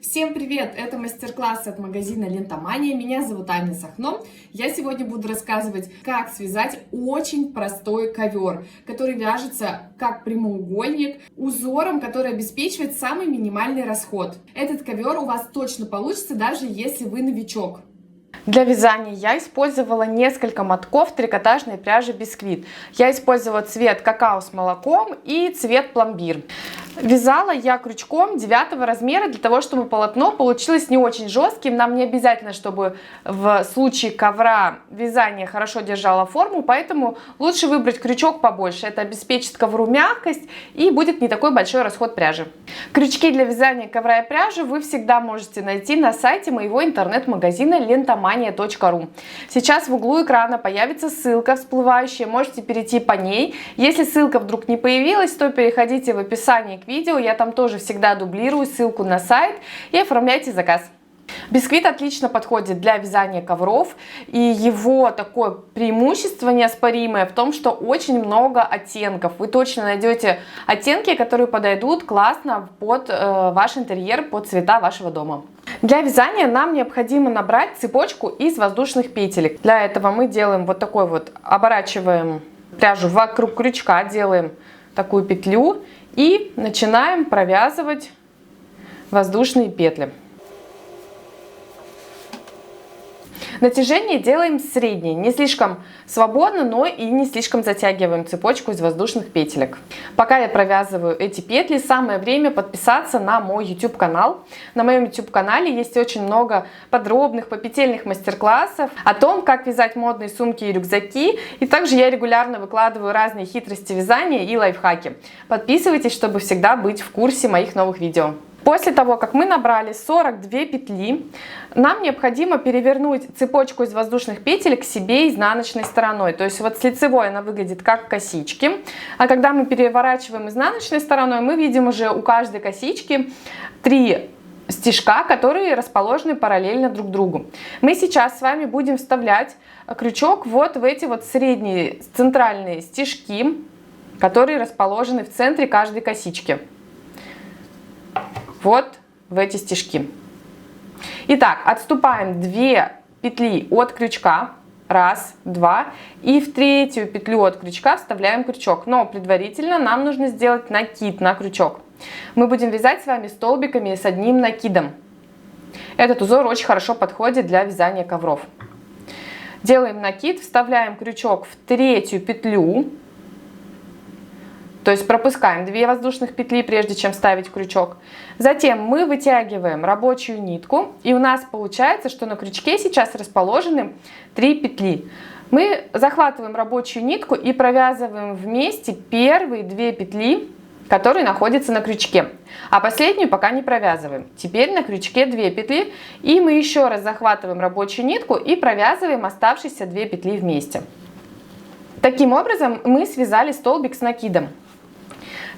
Всем привет! Это мастер-класс от магазина Лентомания. Меня зовут Аня Сахно. Я сегодня буду рассказывать, как связать очень простой ковер, который вяжется как прямоугольник, узором, который обеспечивает самый минимальный расход. Этот ковер у вас точно получится, даже если вы новичок. Для вязания я использовала несколько мотков трикотажной пряжи Бисквит. Я использовала цвет какао с молоком и цвет пломбир. Вязала я крючком 9 размера, для того, чтобы полотно получилось не очень жестким. Нам не обязательно, чтобы в случае ковра вязание хорошо держало форму, поэтому лучше выбрать крючок побольше. Это обеспечит ковру мягкость и будет не такой большой расход пряжи. Крючки для вязания ковра и пряжи вы всегда можете найти на сайте моего интернет-магазина lentomania.ru. Сейчас в углу экрана появится ссылка всплывающая, можете перейти по ней. Если ссылка вдруг не появилась, то переходите в описание к видео, я там тоже всегда дублирую ссылку на сайт, и оформляйте заказ. Бисквит отлично подходит для вязания ковров, и его такое преимущество неоспоримое в том, что очень много оттенков. Вы точно найдете оттенки, которые подойдут классно под ваш интерьер, под цвета вашего дома. Для вязания нам необходимо набрать цепочку из воздушных петелек. Для этого мы делаем вот такой вот, оборачиваем пряжу вокруг крючка, делаем такую петлю и начинаем провязывать воздушные петли. Натяжение делаем среднее, не слишком свободно, но и не слишком затягиваем цепочку из воздушных петелек. Пока я провязываю эти петли, самое время подписаться на мой YouTube канал. На моем YouTube канале есть очень много подробных попетельных мастер-классов о том, как вязать модные сумки и рюкзаки. И также я регулярно выкладываю разные хитрости вязания и лайфхаки. Подписывайтесь, чтобы всегда быть в курсе моих новых видео. После того, как мы набрали 42 петли, нам необходимо перевернуть цепочку из воздушных петель к себе изнаночной стороной. То есть вот с лицевой она выглядит как косички, а когда мы переворачиваем изнаночной стороной, мы видим уже у каждой косички 3 стежка, которые расположены параллельно друг другу. Мы сейчас с вами будем вставлять крючок вот в эти вот средние центральные стежки, которые расположены в центре каждой косички. Вот в эти стежки. Итак, отступаем 2 петли от крючка. 1, 2. И в 3-ю петлю от крючка вставляем крючок. Но предварительно нам нужно сделать накид на крючок. Мы будем вязать с вами столбиками с одним накидом. Этот узор очень хорошо подходит для вязания ковров. Делаем накид, вставляем крючок в 3-ю петлю. То есть пропускаем 2 воздушных петли, прежде чем ставить крючок. Затем мы вытягиваем рабочую нитку, и у нас получается, что на крючке сейчас расположены 3 петли. Мы захватываем рабочую нитку и провязываем вместе первые 2 петли, которые находятся на крючке, а последнюю пока не провязываем. Теперь на крючке 2 петли, и мы еще раз захватываем рабочую нитку и провязываем оставшиеся 2 петли вместе. Таким образом мы связали столбик с накидом.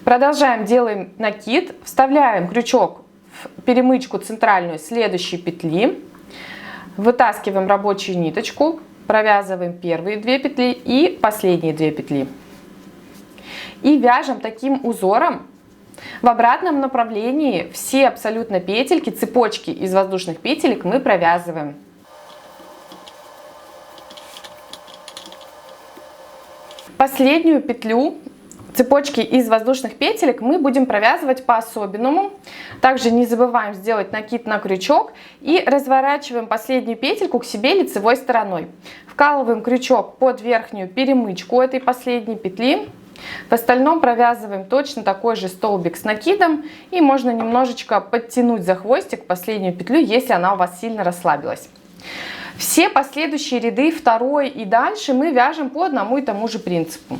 Продолжаем, делаем накид, вставляем крючок в перемычку центральную следующей петли, вытаскиваем рабочую ниточку, провязываем первые 2 петли и последние 2 петли. И вяжем таким узором в обратном направлении все абсолютно петельки, цепочки из воздушных петелек мы провязываем. Последнюю петлю цепочки из воздушных петелек мы будем провязывать по-особенному. Также не забываем сделать накид на крючок и разворачиваем последнюю петельку к себе лицевой стороной. Вкалываем крючок под верхнюю перемычку этой последней петли. В остальном провязываем точно такой же столбик с накидом, и можно немножечко подтянуть за хвостик последнюю петлю, если она у вас сильно расслабилась. Все последующие ряды, второй и дальше, мы вяжем по одному и тому же принципу.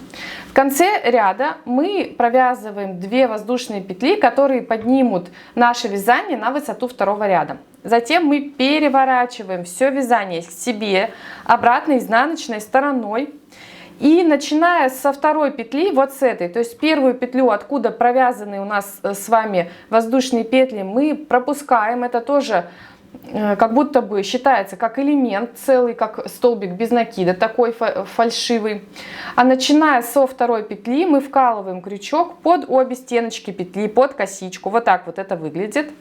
В конце ряда мы провязываем 2 воздушные петли, которые поднимут наше вязание на высоту второго ряда. Затем мы переворачиваем все вязание к себе обратно изнаночной стороной. И начиная со второй петли, вот с этой, то есть первую петлю, откуда провязаны у нас с вами воздушные петли, мы пропускаем. Это тоже как будто бы считается как элемент целый, как столбик без накида, такой фальшивый. А начиная со второй петли мы вкалываем крючок под обе стеночки петли, под косичку. Вот так вот это выглядит.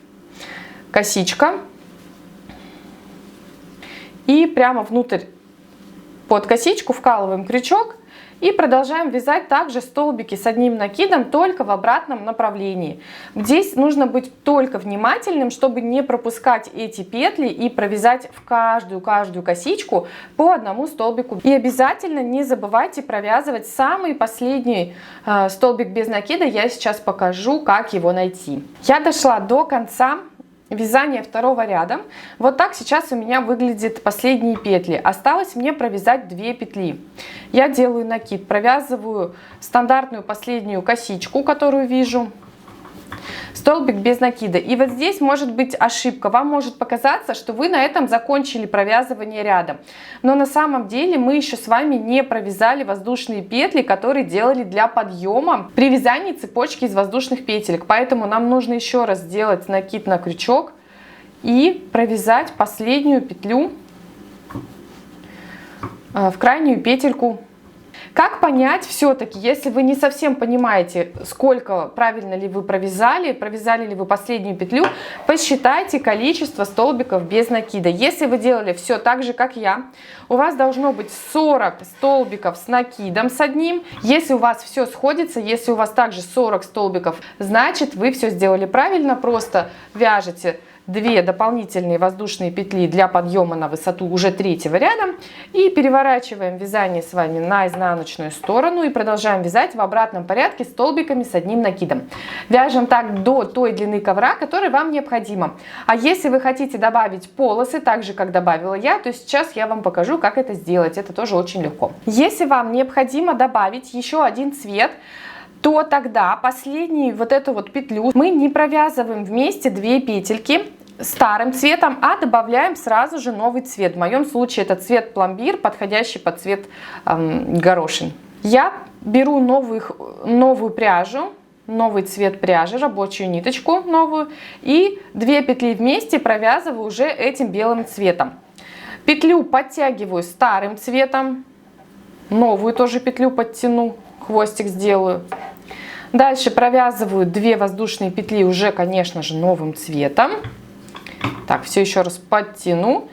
косичка. И прямо внутрь под косичку вкалываем крючок и продолжаем вязать также столбики с одним накидом, только в обратном направлении. Здесь нужно быть только внимательным, чтобы не пропускать эти петли и провязать в каждую косичку по одному столбику. И обязательно не забывайте провязывать самый последний столбик без накида. Я сейчас покажу, как его найти. Я дошла до конца вязание второго ряда. Вот так сейчас у меня выглядят последние петли. Осталось мне провязать 2 петли. Я делаю накид, провязываю стандартную последнюю косичку, которую вижу, столбик без накида. И вот здесь может быть ошибка. Вам может показаться, что вы на этом закончили провязывание ряда. Но на самом деле мы еще с вами не провязали воздушные петли, которые делали для подъема при вязании цепочки из воздушных петелек. Поэтому нам нужно еще раз сделать накид на крючок и провязать последнюю петлю в крайнюю петельку. Как понять все-таки, если вы не совсем понимаете, сколько правильно ли вы провязали ли вы последнюю петлю, посчитайте количество столбиков без накида. Если вы делали все так же, как я, у вас должно быть 40 столбиков с накидом с одним. Если у вас все сходится, если у вас также 40 столбиков, значит вы все сделали правильно. Просто вяжете 2 дополнительные воздушные петли для подъема на высоту уже 3-го ряда и переворачиваем вязание с вами на изнаночную сторону и продолжаем вязать в обратном порядке столбиками с одним накидом. Вяжем так до той длины ковра, которая вам необходима. А если вы хотите добавить полосы, так же как добавила я, то сейчас я вам покажу, как это сделать. Это тоже очень легко. Если вам необходимо добавить еще один цвет, то тогда последнюю вот эту вот петлю мы не провязываем вместе 2 петельки старым цветом, а добавляем сразу же новый цвет. В моем случае это цвет пломбир, подходящий под цвет горошин. Я беру новую пряжу, новый цвет пряжи, рабочую ниточку новую, и 2 петли вместе провязываю уже этим белым цветом. Петлю подтягиваю старым цветом, новую тоже петлю подтяну, хвостик сделаю. Дальше провязываю 2 воздушные петли уже, конечно же, новым цветом. Так, все еще раз подтяну.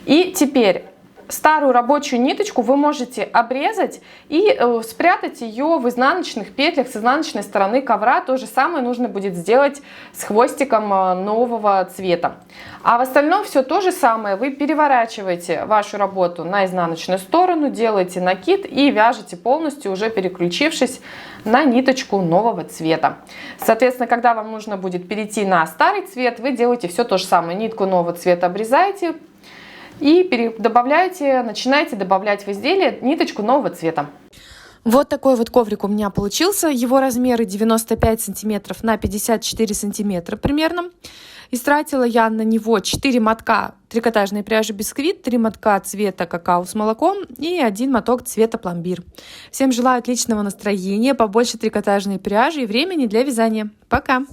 И теперь старую рабочую ниточку вы можете обрезать и спрятать ее в изнаночных петлях с изнаночной стороны ковра. То же самое нужно будет сделать с хвостиком нового цвета. А в остальном все то же самое. Вы переворачиваете вашу работу на изнаночную сторону, делаете накид и вяжете полностью, уже переключившись на ниточку нового цвета. Соответственно, когда вам нужно будет перейти на старый цвет, вы делаете все то же самое. Нитку нового цвета обрезаете и начинаете добавлять в изделие ниточку нового цвета. Вот такой вот коврик у меня получился. Его размеры 95 сантиметров на 54 сантиметра примерно. Истратила я на него 4 мотка трикотажной пряжи бисквит, 3 мотка цвета какао с молоком и 1 моток цвета пломбир. Всем желаю отличного настроения, побольше трикотажной пряжи и времени для вязания. Пока!